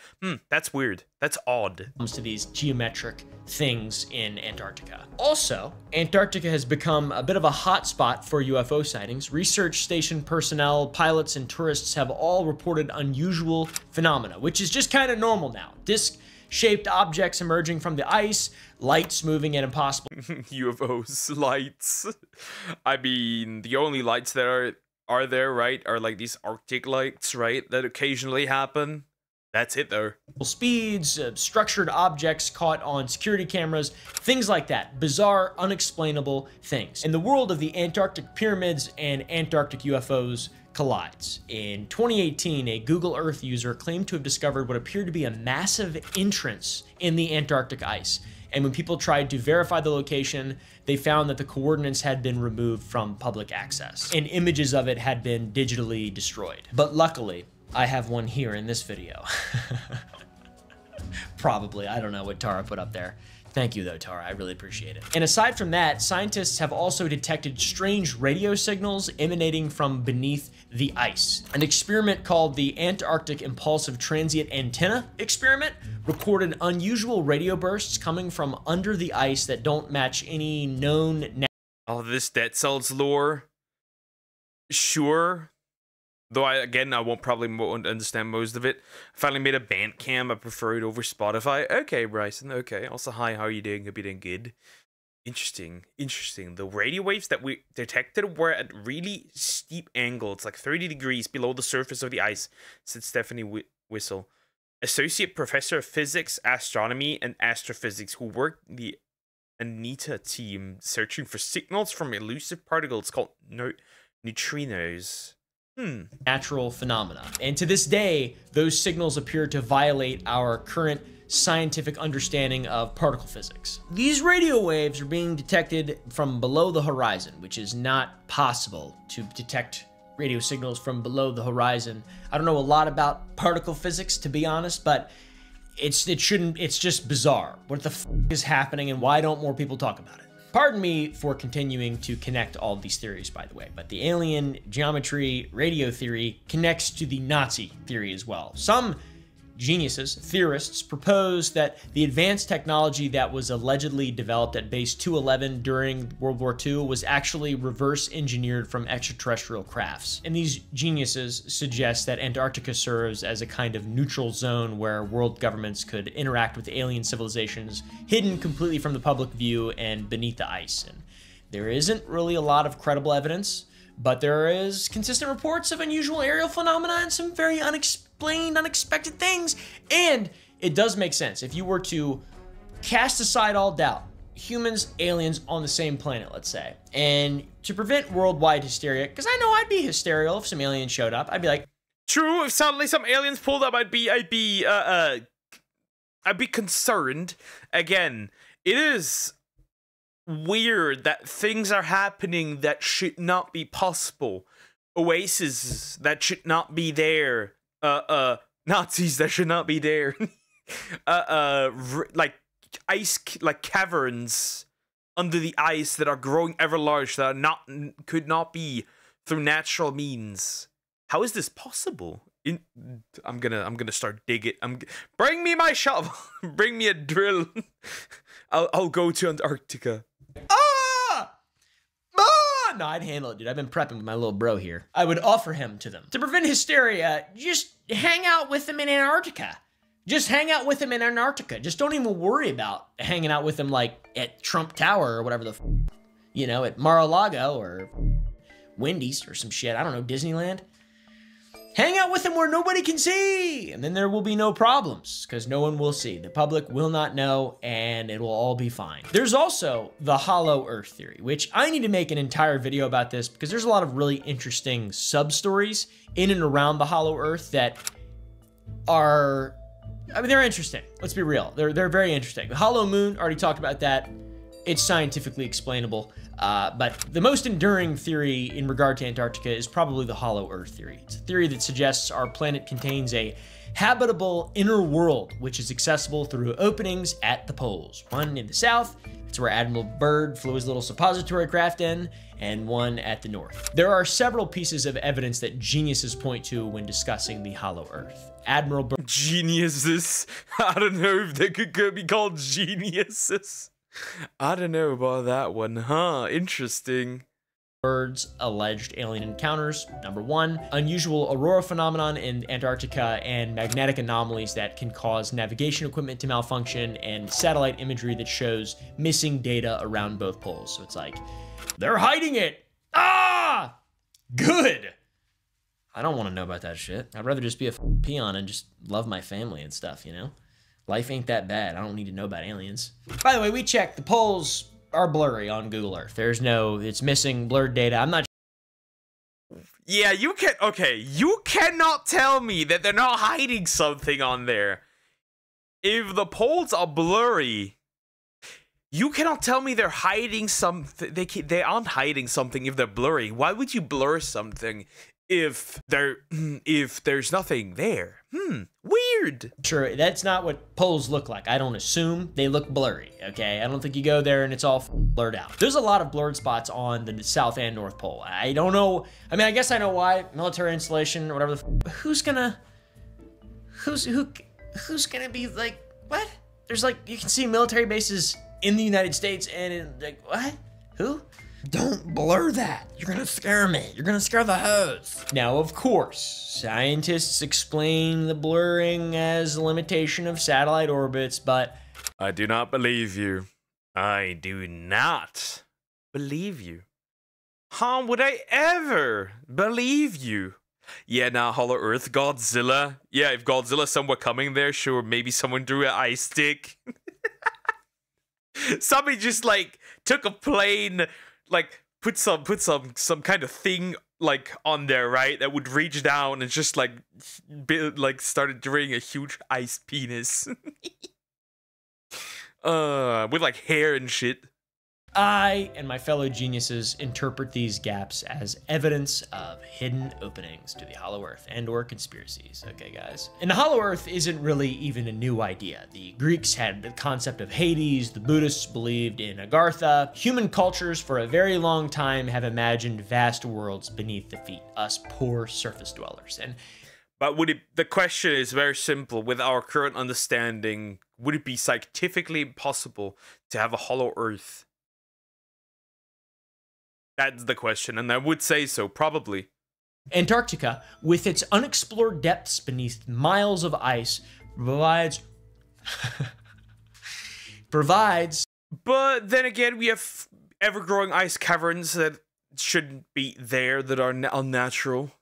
That's weird. That's odd. Comes to these geometric things in Antarctica. Also, Antarctica has become a bit of a hotspot for UFO sightings. Research station personnel, pilots, and tourists have all reported unusual phenomena, which is just kind of normal now. Disc-shaped objects emerging from the ice, lights moving at impossible... UFOs, lights. I mean, the only lights that are there, right, are like these Arctic lights, right, that occasionally happen. That's it, though. Speeds, structured objects caught on security cameras, things like that. Bizarre, unexplainable things. In the world of the Antarctic pyramids and Antarctic UFOs collides. In 2018, a Google Earth user claimed to have discovered what appeared to be a massive entrance in the Antarctic ice. And when people tried to verify the location, they found that the coordinates had been removed from public access, and images of it had been digitally destroyed. But luckily, I have one here in this video. Probably, I don't know what Tara put up there. Thank you though, Tara, I really appreciate it. And aside from that, scientists have also detected strange radio signals emanating from beneath the ice. An experiment called the Antarctic Impulsive Transient Antenna experiment recorded unusual radio bursts coming from under the ice that don't match any known... Oh, this Dead Cells lore? Sure. Though I won't understand most of it. I finally made a Bandcamp. I prefer it over Spotify. Okay, Bryson. Okay. Also, hi. How are you doing? Hope you're doing good. Interesting. The radio waves that we detected were at really steep angles, like 30 degrees below the surface of the ice, said Stephanie Whistle, associate professor of physics, astronomy, and astrophysics, who worked the ANITA team searching for signals from elusive particles called neutrinos. Natural phenomena. And to this day, those signals appear to violate our current scientific understanding of particle physics. These radio waves are being detected from below the horizon, which is not possible to detect radio signals from below the horizon. I don't know a lot about particle physics, to be honest, but it's just bizarre. What the f is happening, and why don't more people talk about it? Pardon me for continuing to connect all of these theories, by the way, but the alien, geometry, radio theory connects to the Nazi theory as well. Some geniuses, theorists, proposed that the advanced technology that was allegedly developed at Base 211 during World War II was actually reverse engineered from extraterrestrial crafts. And these geniuses suggest that Antarctica serves as a kind of neutral zone where world governments could interact with alien civilizations hidden completely from the public view and beneath the ice. And there isn't really a lot of credible evidence, but there is consistent reports of unusual aerial phenomena and some very unexpected things. And it does make sense. If you were to cast aside all doubt, humans, aliens on the same planet, let's say, and to prevent worldwide hysteria, because I know I'd be hysterical if some aliens showed up. I'd be like, true, if suddenly some aliens pulled up, I'd be concerned. Again, it is weird that things are happening that should not be possible. Oases that should not be there. Nazis that should not be there. Like ice, like caverns under the ice that are growing ever large that are could not be through natural means. How is this possible? I'm gonna start digging. Bring me my shovel. Bring me a drill. I'll go to Antarctica. No, I'd handle it, dude. I've been prepping with my little bro here. I would offer him to them. To prevent hysteria, just hang out with them in Antarctica. Just hang out with them in Antarctica. Just don't even worry about hanging out with them like at Trump Tower or whatever you know, at Mar-a-Lago or Wendy's or some shit. I don't know, Disneyland. Hang out with them where nobody can see, and then there will be no problems, because no one will see. The public will not know, and it will all be fine. There's also the hollow earth theory, which I need to make an entire video about this, because there's a lot of really interesting sub-stories in and around the hollow earth that are, I mean, they're interesting. Let's be real. They're very interesting. The hollow moon, already talked about that. It's scientifically explainable. But the most enduring theory in regard to Antarctica is probably the hollow earth theory. It's a theory that suggests our planet contains a habitable inner world, which is accessible through openings at the poles. One in the south, it's where Admiral Byrd flew his little suppository craft in, and one at the north. There are several pieces of evidence that geniuses point to when discussing the hollow earth. Admiral Byrd— Geniuses? I don't know if they could be called geniuses. I don't know about that one, huh? Interesting. Byrd's alleged alien encounters. Number one, unusual aurora phenomenon in Antarctica and magnetic anomalies that can cause navigation equipment to malfunction, and satellite imagery that shows missing data around both poles. So it's like, they're hiding it. Ah! Good. I don't want to know about that shit. I'd rather just be a peon and just love my family and stuff, you know? Life ain't that bad. I don't need to know about aliens. By the way, we checked. The poles are blurry on Google Earth. It's missing blurred data. I'm not— Yeah, you cannot tell me that they're not hiding something on there. If the poles are blurry, you cannot tell me they're hiding something. They aren't hiding something if they're blurry. Why would you blur something if there's nothing there? Weird. Sure, that's not what poles look like. I don't assume they look blurry, okay? I don't think you go there and it's all blurred out. There's a lot of blurred spots on the South and North Pole. I don't know. I mean, I guess I know why. Military installation or whatever who's gonna be like, what? There's like, you can see military bases in the United States and like, what? Who? Don't blur that. You're gonna scare me. You're gonna scare the hoes. Now, of course, scientists explain the blurring as a limitation of satellite orbits, but I do not believe you. I do not believe you. How would I ever believe you? Yeah, now Hollow Earth, Godzilla. Yeah, if Godzilla's somewhere coming there, sure, maybe someone drew an ice stick. Somebody just like took a plane, like put some kind of thing like on there, right? That would reach down and just like started drawing a huge ice penis. With like hair and shit. I and my fellow geniuses interpret these gaps as evidence of hidden openings to the Hollow Earth and/or conspiracies. Okay, guys? And the Hollow Earth isn't really even a new idea. The Greeks had the concept of Hades, the Buddhists believed in Agartha. Human cultures for a very long time have imagined vast worlds beneath the feet, us poor surface dwellers. And But would it? The question is very simple. With our current understanding, would it be scientifically possible to have a hollow Earth? That's the question, and I would say so, probably. Antarctica, with its unexplored depths beneath miles of ice, provides. But then again, we have ever-growing ice caverns that shouldn't be there, that are unnatural.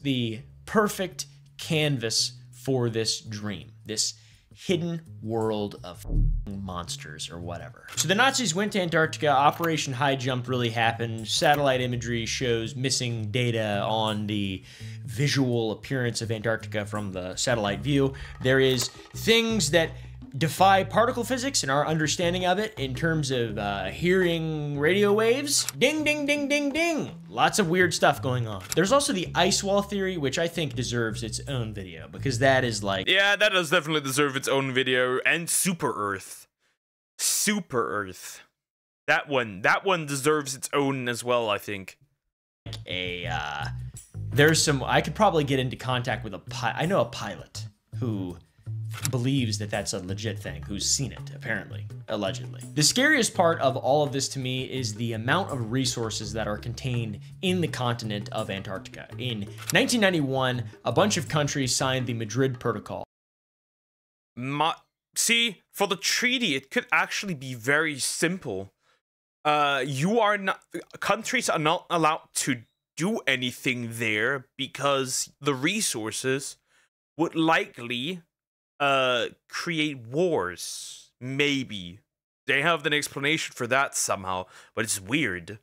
The perfect canvas for this dream, this hidden world of monsters or whatever. So the Nazis went to Antarctica. Operation High Jump really happened. Satellite imagery shows missing data on the visual appearance of Antarctica from the satellite view. There is things that defy particle physics and our understanding of it in terms of hearing radio waves. Ding, ding, ding, ding, ding. Lots of weird stuff going on. There's also the ice wall theory, which I think deserves its own video, because that is like... Yeah, that does definitely deserve its own video. And Super Earth. Super Earth. That one deserves its own as well, I think. There's some... I could probably get into contact with I know a pilot who believes that that's a legit thing, who's seen it, apparently, allegedly. The scariest part of all of this to me is the amount of resources that are contained in the continent of Antarctica. In 1991, a bunch of countries signed the Madrid Protocol. See, for the treaty, it could actually be very simple. Countries are not allowed to do anything there because the resources would likely create wars. Maybe they have an explanation for that somehow, but it's weird.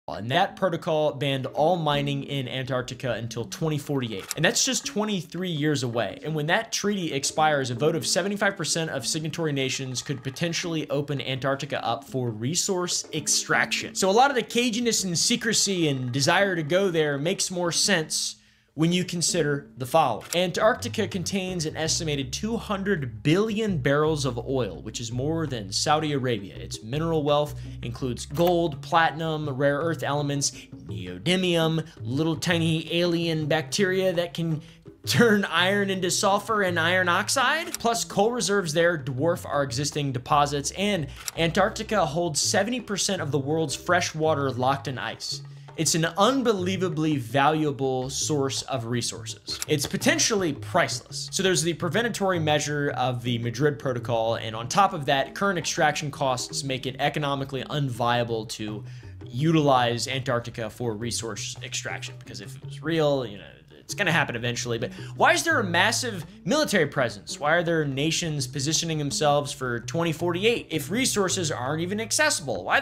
And that protocol banned all mining in Antarctica until 2048. And that's just 23 years away. And when that treaty expires, a vote of 75% of signatory nations could potentially open Antarctica up for resource extraction. So a lot of the caginess and secrecy and desire to go there makes more sense when you consider the following. Antarctica contains an estimated 200 billion barrels of oil, which is more than Saudi Arabia. Its mineral wealth includes gold, platinum, rare earth elements, neodymium, little tiny alien bacteria that can turn iron into sulfur and iron oxide. Plus, coal reserves there dwarf our existing deposits, and Antarctica holds 70% of the world's fresh water locked in ice. It's an unbelievably valuable source of resources. It's potentially priceless. So there's the preventatory measure of the Madrid Protocol, and on top of that, current extraction costs make it economically unviable to utilize Antarctica for resource extraction, because if it was real, you know, it's gonna happen eventually. But why is there a massive military presence? Why are there nations positioning themselves for 2048 if resources aren't even accessible? Why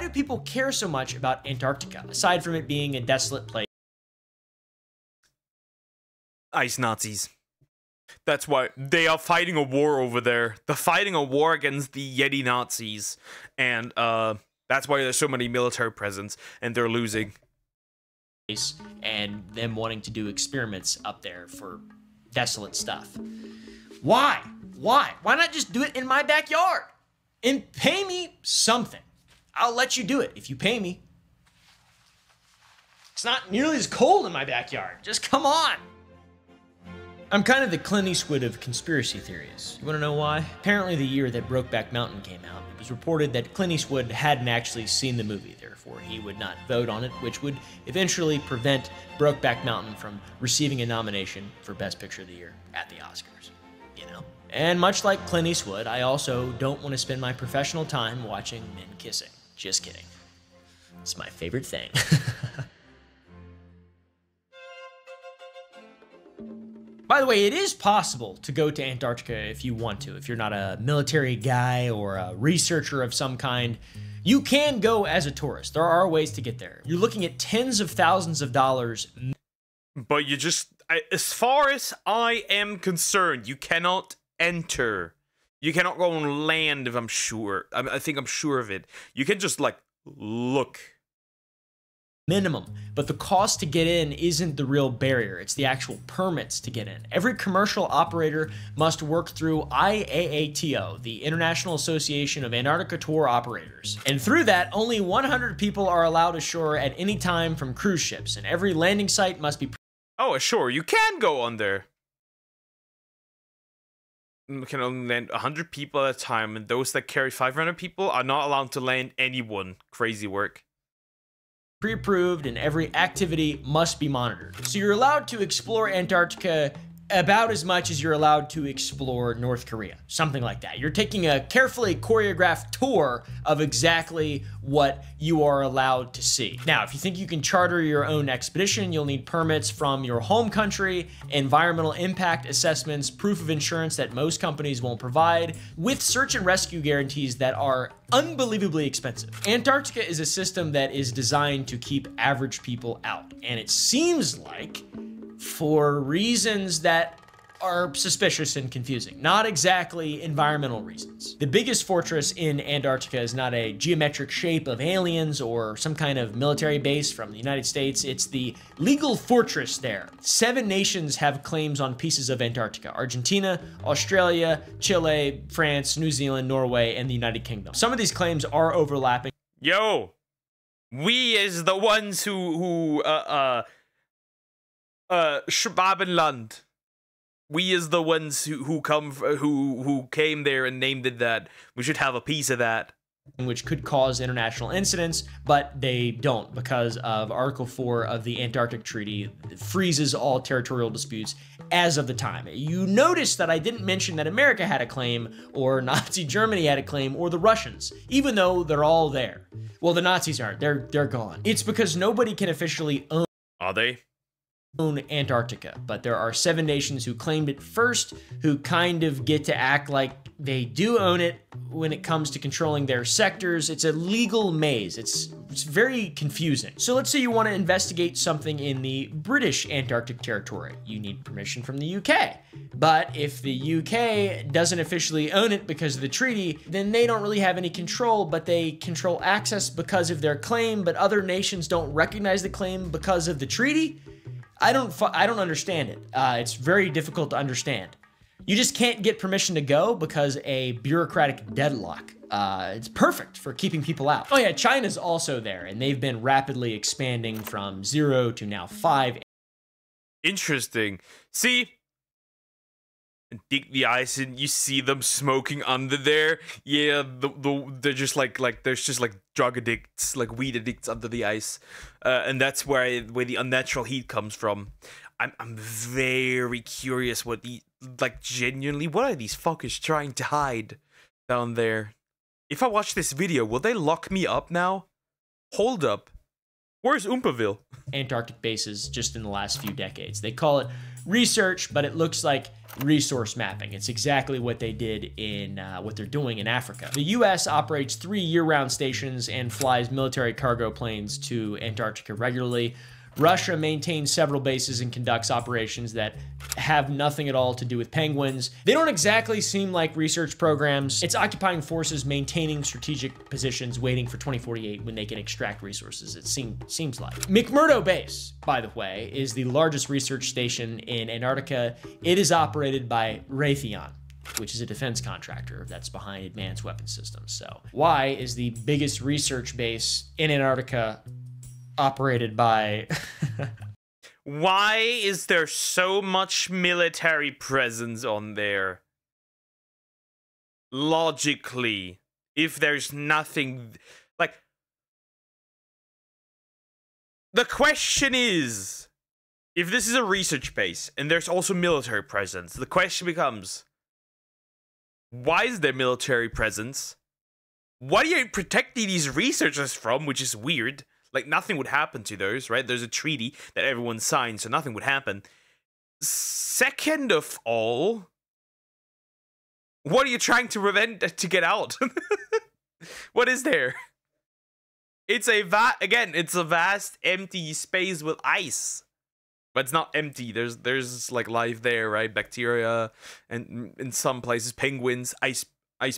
do people care so much about Antarctica, aside from it being a desolate place? Ice Nazis. That's why they are fighting a war over there. They're fighting a war against the Yeti Nazis, and that's why there's so many military presence, and they're losing. And them wanting to do experiments up there for desolate stuff. Why? Why not just do it in my backyard? And pay me something. I'll let you do it if you pay me. It's not nearly as cold in my backyard. Just come on. I'm kind of the Clint Eastwood of conspiracy theories. You want to know why? Apparently the year that Brokeback Mountain came out, it was reported that Clint Eastwood hadn't actually seen the movie, therefore he would not vote on it, which would eventually prevent Brokeback Mountain from receiving a nomination for Best Picture of the Year at the Oscars, you know? And much like Clint Eastwood, I also don't want to spend my professional time watching men kissing. Just kidding. It's my favorite thing. By the way, it is possible to go to Antarctica if you want to. If you're not a military guy or a researcher of some kind, you can go as a tourist. There are ways to get there. You're looking at tens of thousands of dollars. But you just, as far as I am concerned, you cannot enter. You cannot go on land, if I'm sure. I think I'm sure of it. You can just, like, look. minimum, but the cost to get in isn't the real barrier. It's the actual permits to get in. Every commercial operator must work through IAATO, the International Association of Antarctica Tour Operators. And through that, only 100 people are allowed ashore at any time from cruise ships, and every landing site must be... Oh, ashore. You can go on there. You can only land 100 people at a time, and those that carry 500 people are not allowed to land anyone. Crazy work. Pre-approved, and every activity must be monitored. So you're allowed to explore Antarctica about as much as you're allowed to explore North Korea. Something like that. You're taking a carefully choreographed tour of exactly what you are allowed to see. Now, if you think you can charter your own expedition, you'll need permits from your home country, environmental impact assessments, proof of insurance that most companies won't provide, with search and rescue guarantees that are unbelievably expensive. Antarctica is a system that is designed to keep average people out, and it seems like for reasons that are suspicious and confusing, not exactly environmental reasons. The biggest fortress in Antarctica is not a geometric shape of aliens or some kind of military base from the United States. It's the legal fortress there. 7 nations have claims on pieces of Antarctica: Argentina, Australia, Chile, France, New Zealand, Norway, and the United Kingdom. Some of these claims are overlapping. Yo, we is the ones who Schwabenland. We is the ones who came there and named it that. We should have a piece of that. Which could cause international incidents, but they don't, because of Article 4 of the Antarctic Treaty that freezes all territorial disputes as of the time. You notice that I didn't mention that America had a claim, or Nazi Germany had a claim, or the Russians, even though they're all there. Well, the Nazis aren't. They're gone. It's because nobody can officially own... Are they? Antarctica, but there are 7 nations who claimed it first, who kind of get to act like they do own it when it comes to controlling their sectors. It's a legal maze. It's very confusing. So let's say you want to investigate something in the British Antarctic territory. You need permission from the UK. But if the UK doesn't officially own it because of the treaty, then they don't really have any control, but they control access because of their claim, but other nations don't recognize the claim because of the treaty. I don't understand it. It's very difficult to understand. You just can't get permission to go because a bureaucratic deadlock. It's perfect for keeping people out. Oh yeah, China's also there, and they've been rapidly expanding from 0 to now 5. Interesting. See, dig the ice and you see them smoking under there. Yeah, they're just like there's just like drug addicts, like weed addicts under the ice, and that's where the unnatural heat comes from. I'm very curious what genuinely, what are these fuckers trying to hide down there? If I watch this video, will they lock me up now? Hold up. Where's oompaville? Antarctic bases just in the last few decades. They call it research, but it looks like resource mapping. It's exactly what they did in what they're doing in Africa. The US operates 3 year-round stations and flies military cargo planes to Antarctica regularly. Russia maintains several bases and conducts operations that have nothing at all to do with penguins. They don't exactly seem like research programs. It's occupying forces maintaining strategic positions, waiting for 2048 when they can extract resources, it seems like. McMurdo Base, by the way, is the largest research station in Antarctica. It is operated by Raytheon, which is a defense contractor that's behind advanced weapon systems. So why is the biggest research base in Antarctica operated by... Why is there so much military presence on there? Logically, if there's nothing... Like, the question is, if this is a research base and there's also military presence, the question becomes, why is there military presence? What are you protecting these researchers from, which is weird? Like, nothing would happen to those, right? There's a treaty that everyone signed, so nothing would happen. Second of all, what are you trying to prevent to get out? What is there? It's a it's a vast empty space with ice. But it's not empty. There's like life there, right? Bacteria, and in some places penguins, ice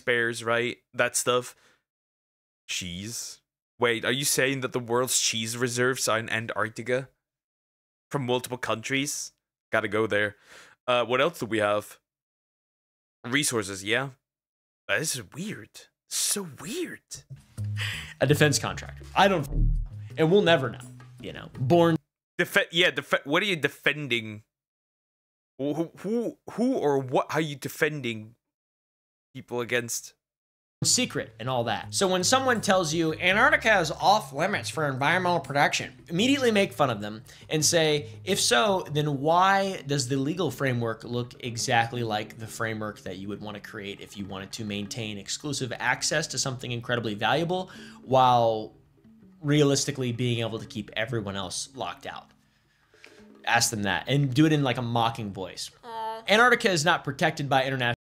bears, right? That stuff. Cheese. Wait, are you saying that the world's cheese reserves are in Antarctica? From multiple countries? Gotta go there. What else do we have? Resources, yeah. This is weird. So weird. A defense contractor. I don't, and we'll never know. You know, born. What are you defending? Who or what are you defending people against? Secret and all that. So when someone tells you Antarctica is off limits for environmental protection, immediately make fun of them and say, if so, then why does the legal framework look exactly like the framework that you would want to create if you wanted to maintain exclusive access to something incredibly valuable while realistically being able to keep everyone else locked out? Ask them that and do it in like a mocking voice. Antarctica is not protected by international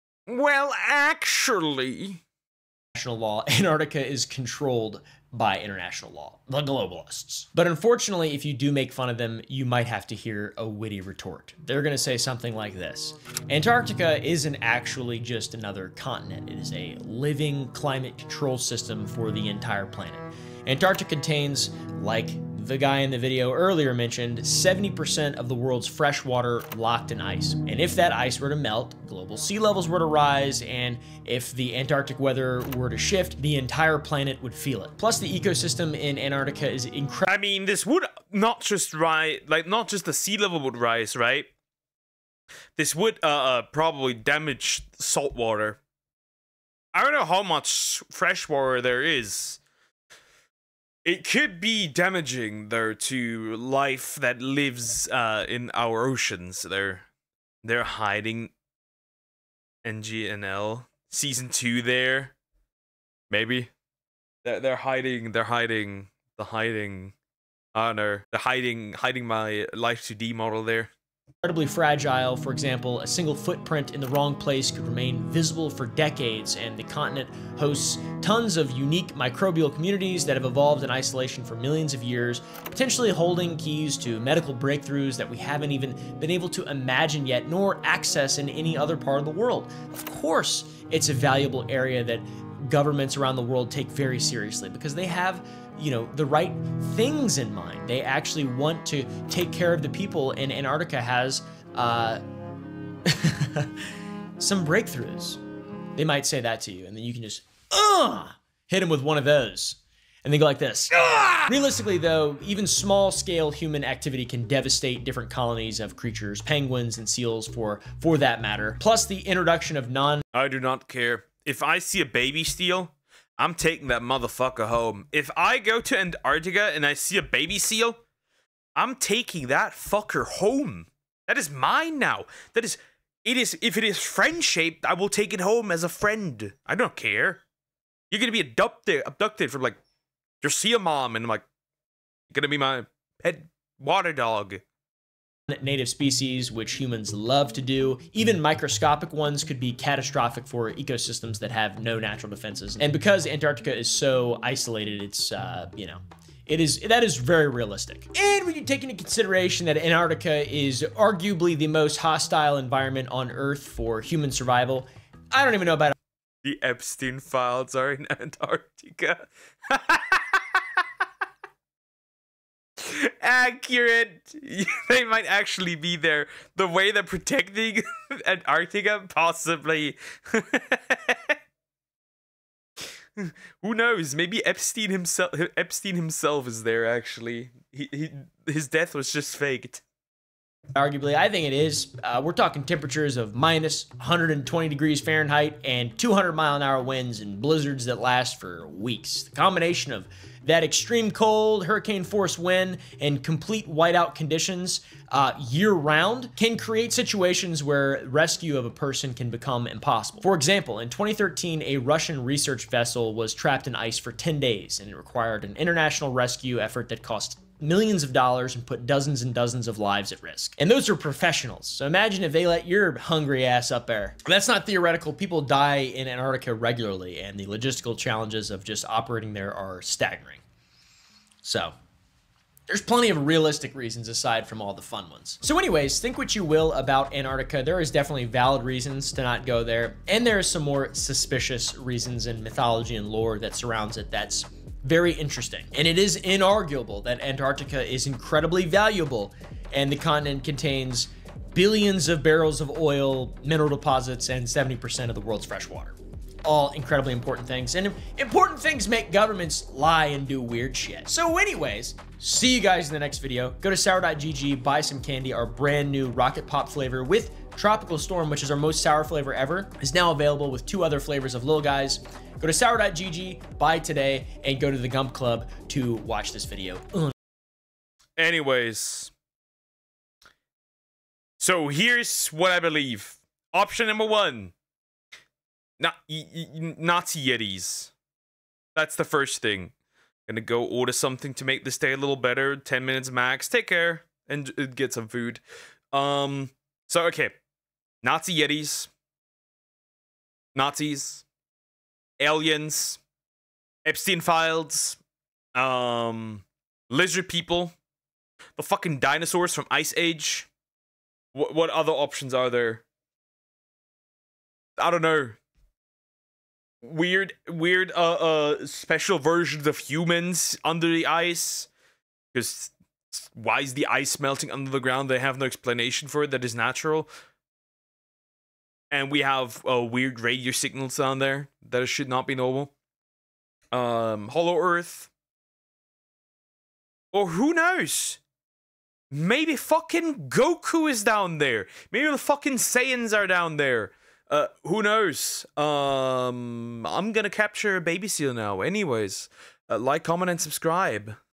law. Antarctica is controlled by international law, the globalists. But unfortunately, if you do make fun of them, you might have to hear a witty retort. They're gonna say something like this: Antarctica isn't actually just another continent. It is a living climate control system for the entire planet. Antarctica contains, like the guy in the video earlier mentioned, 70% of the world's fresh water locked in ice. And if that ice were to melt, global sea levels were to rise, and if the Antarctic weather were to shift, the entire planet would feel it. Plus, the ecosystem in Antarctica is incredible. I mean, this would not just rise, like, not just the sea level would rise, right? This would probably damage salt water. I don't know how much fresh water there is. It could be damaging, though, to life that lives in our oceans. They're hiding NGNL season 2 there. Maybe. They're hiding I don't know. They're hiding my Life 2D model there. Incredibly fragile. For example, a single footprint in the wrong place could remain visible for decades, and the continent hosts tons of unique microbial communities that have evolved in isolation for millions of years, potentially holding keys to medical breakthroughs that we haven't even been able to imagine yet, nor access in any other part of the world. Of course, it's a valuable area that governments around the world take very seriously because they have, you know, the right things in mind. They actually want to take care of the people, and Antarctica has some breakthroughs. They might say that to you, and then you can just hit them with one of those, and they go like this. Realistically, though, even small-scale human activity can devastate different colonies of creatures, penguins and seals for that matter. Plus, the introduction of I do not care. If I see a baby seal, I'm taking that motherfucker home. If I go to Antarctica and I see a baby seal, I'm taking that fucker home. That is mine now. If it is friend-shaped, I will take it home as a friend. I don't care. You're gonna be abducted from, like, your seal mom, and I'm like, you're gonna be my pet water dog. Native species, which humans love to do. Even microscopic ones could be catastrophic for ecosystems that have no natural defenses. And because Antarctica is so isolated, it's, you know, that is very realistic. And when you take into consideration that Antarctica is arguably the most hostile environment on Earth for human survival, I don't even know about the Epstein files are in Antarctica. Accurate. They might actually be there. The way they're protecting Antarctica, possibly. Who knows? Maybe Epstein himself is there. Actually, his death was just faked. Arguably, I think it is. We're talking temperatures of minus 120 degrees Fahrenheit and 200-mile-an-hour winds and blizzards that last for weeks. The combination of that extreme cold, hurricane-force wind, and complete whiteout conditions year-round can create situations where rescue of a person can become impossible. For example, in 2013, a Russian research vessel was trapped in ice for 10 days, and it required an international rescue effort that cost millions of dollars and put dozens and dozens of lives at risk. And those are professionals. So imagine if they let your hungry ass up there. That's not theoretical. People die in Antarctica regularly, and the logistical challenges of just operating there are staggering. So there's plenty of realistic reasons aside from all the fun ones. So anyways, think what you will about Antarctica. There is definitely valid reasons to not go there. And there are some more suspicious reasons in mythology and lore that surrounds it that's Very interesting. And it is inarguable that Antarctica is incredibly valuable, and the continent contains billions of barrels of oil, mineral deposits, and 70% of the world's fresh water. All incredibly important things, and important things make governments lie and do weird shit. So anyways, see you guys in the next video. Go to sour.gg, buy some candy. Our brand new Rocket Pop flavor with Tropical Storm, which is our most sour flavor ever, is now available with 2 other flavors of Lil Guys. Go to sour.gg, buy today, and go to the Gump Club to watch this video. Anyways, so here's what I believe. Option number 1. Nazi Yetis. That's the first thing. Gonna go order something to make this day a little better. 10 minutes max. Take care and get some food. So okay. Nazi Yetis. Nazis. Aliens. Epstein files. Lizard people. The fucking dinosaurs from Ice Age. What other options are there? I don't know. Weird special versions of humans under the ice, because why is the ice melting under the ground? They have no explanation for it that is natural. And we have weird radio signals down there that should not be normal. Hollow Earth, or who knows, maybe fucking Goku is down there, maybe the fucking Saiyans are down there. Who knows? I'm gonna capture a baby seal now. Anyways, like, comment, and subscribe.